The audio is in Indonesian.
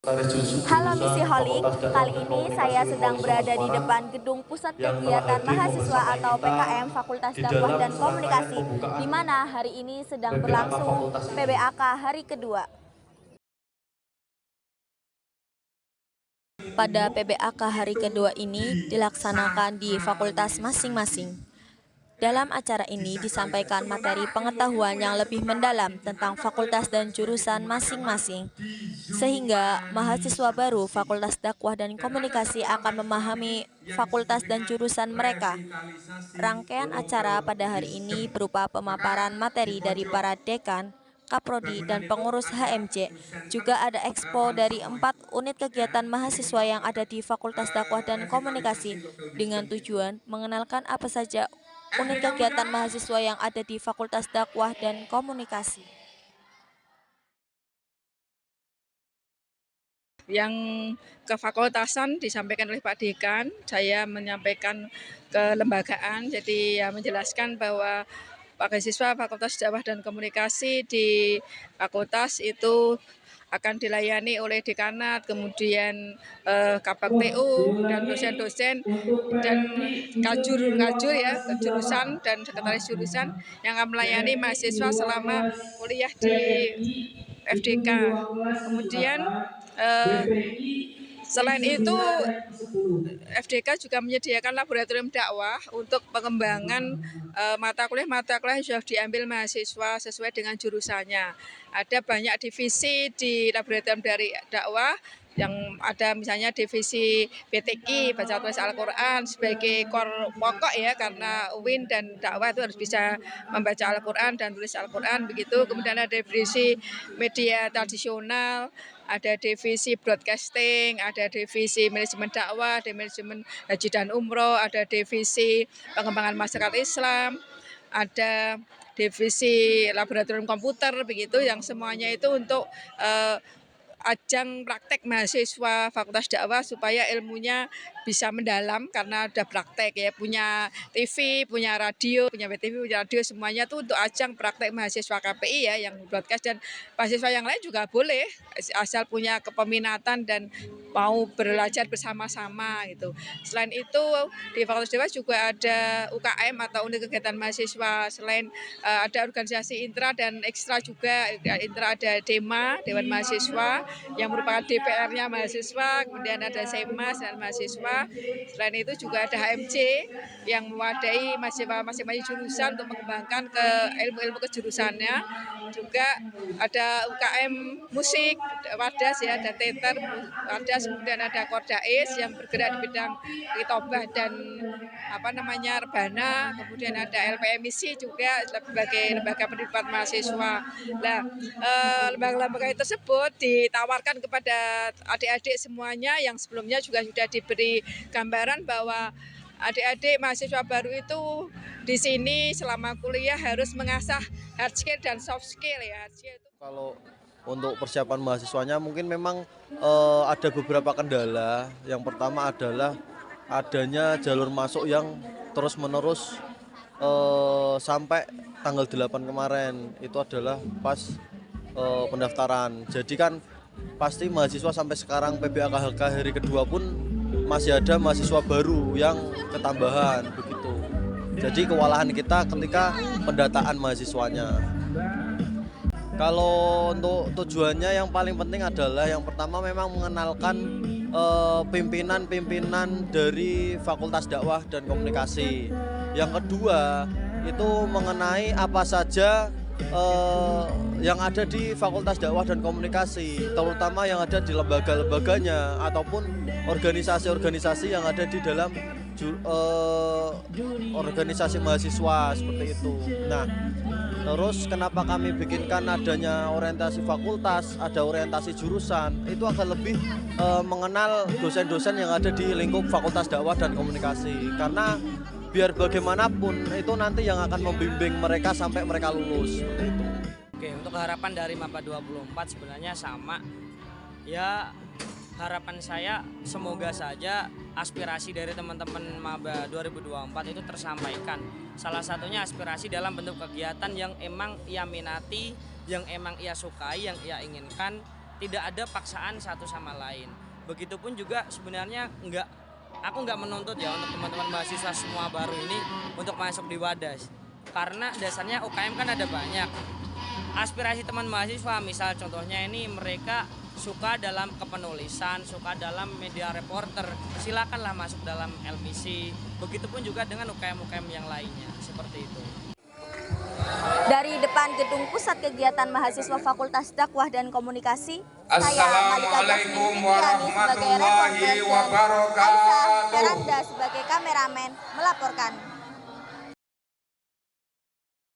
Halo Misi Holik, kali ini saya sedang berada di depan gedung Pusat Kegiatan Mahasiswa atau PKM Fakultas Dakwah dan Komunikasi, di mana hari ini sedang berlangsung PBAK hari kedua. Pada PBAK hari kedua ini dilaksanakan di fakultas masing-masing. Dalam acara ini disampaikan materi pengetahuan yang lebih mendalam tentang fakultas dan jurusan masing-masing, sehingga mahasiswa baru Fakultas Dakwah dan Komunikasi akan memahami fakultas dan jurusan mereka. Rangkaian acara pada hari ini berupa pemaparan materi dari para dekan, Kaprodi, dan pengurus HMJ. Juga ada ekspo dari 4 unit kegiatan mahasiswa yang ada di Fakultas Dakwah dan Komunikasi dengan tujuan mengenalkan apa saja unit kegiatan mahasiswa yang ada di Fakultas Dakwah dan Komunikasi. Yang kefakultasan disampaikan oleh Pak Dekan, saya menyampaikan kelembagaan, jadi ya menjelaskan bahwa mahasiswa Fakultas Dakwah dan Komunikasi di fakultas itu akan dilayani oleh dekanat, kemudian Kabak TU dan dosen-dosen dan kajur ya jurusan dan sekretaris jurusan yang akan melayani mahasiswa selama kuliah di FDK. Kemudian selain itu FDK juga menyediakan laboratorium dakwah untuk pengembangan mata kuliah yang sudah diambil mahasiswa sesuai dengan jurusannya. Ada banyak divisi di laboratorium dari dakwah yang ada misalnya divisi BTQ, baca tulis Al-Quran sebagai core pokok ya, karena UIN dan dakwah itu harus bisa membaca Al-Quran dan tulis Al-Quran begitu. Kemudian ada divisi media tradisional, ada divisi broadcasting, ada divisi manajemen dakwah, ada manajemen haji dan umroh, ada divisi pengembangan masyarakat Islam, ada divisi laboratorium komputer begitu, yang semuanya itu untuk ajang praktek mahasiswa Fakultas Dakwah supaya ilmunya bisa mendalam karena ada praktek ya, punya TV, punya radio, punya BTV, punya radio, semuanya tuh untuk ajang praktek mahasiswa KPI ya yang broadcast, dan mahasiswa yang lain juga boleh asal punya kepeminatan dan mau belajar bersama-sama gitu. Selain itu di Fakultas Dakwah juga ada UKM atau unit kegiatan mahasiswa, selain ada organisasi intra dan ekstra juga. Intra ada DEMA, Dewan Mahasiswa, yang merupakan DPR-nya mahasiswa, kemudian ada SEMAS dan mahasiswa. Selain itu juga ada HMJ yang mewadai mahasiswa masing-masing jurusan untuk mengembangkan ke ilmu-ilmu kejurusannya. Juga ada UKM musik, Wadas ya, ada teater, Wadas, kemudian ada Kordais yang bergerak di bidang Ritobah dan Rebana, kemudian ada LPMIC juga sebagai lembaga pendidikan mahasiswa. Nah, lembaga-lembaga tersebut ditawarkan kepada adik-adik semuanya yang sebelumnya juga sudah diberi gambaran bahwa adik-adik mahasiswa baru itu di sini selama kuliah harus mengasah hard skill dan soft skill ya. Kalau untuk persiapan mahasiswanya mungkin memang ada beberapa kendala. Yang pertama adalah adanya jalur masuk yang terus-menerus sampai tanggal 8 kemarin. Itu adalah pas pendaftaran. Jadi kan pasti mahasiswa sampai sekarang PBAK hari kedua pun masih ada mahasiswa baru yang ketambahan begitu. Jadi kewalahan kita ketika pendataan mahasiswanya. Kalau untuk tujuannya yang paling penting adalah yang pertama memang mengenalkan pimpinan-pimpinan dari Fakultas Dakwah dan Komunikasi. Yang kedua itu mengenai apa saja yang ada di Fakultas Dakwah dan Komunikasi, terutama yang ada di lembaga-lembaganya ataupun organisasi-organisasi yang ada di dalam organisasi mahasiswa seperti itu. Nah, terus kenapa kami bikinkan adanya orientasi fakultas, ada orientasi jurusan, itu akan lebih mengenal dosen-dosen yang ada di lingkup Fakultas Dakwah dan Komunikasi. Karena biar bagaimanapun itu nanti yang akan membimbing mereka sampai mereka lulus. Itu. Oke, untuk harapan dari MAPA 24 sebenarnya sama. Ya, harapan saya semoga saja aspirasi dari teman-teman Maba 2024 itu tersampaikan. Salah satunya aspirasi dalam bentuk kegiatan yang emang ia minati, yang emang ia sukai, yang ia inginkan, tidak ada paksaan satu sama lain. Begitupun juga sebenarnya aku nggak menuntut ya untuk teman-teman mahasiswa semua baru ini untuk masuk di Wadas. Karena dasarnya UKM kan ada banyak. Aspirasi teman mahasiswa, misal contohnya ini mereka suka dalam kepenulisan, suka dalam media reporter, silakanlah masuk dalam LPC. Begitupun juga dengan UKM-UKM yang lainnya, seperti itu. Dari depan gedung Pusat Kegiatan Mahasiswa Fakultas Dakwah dan Komunikasi, saya Malika Jasmine Fitriani sebagai reporter dan Aisyah Veranda sebagai kameramen melaporkan.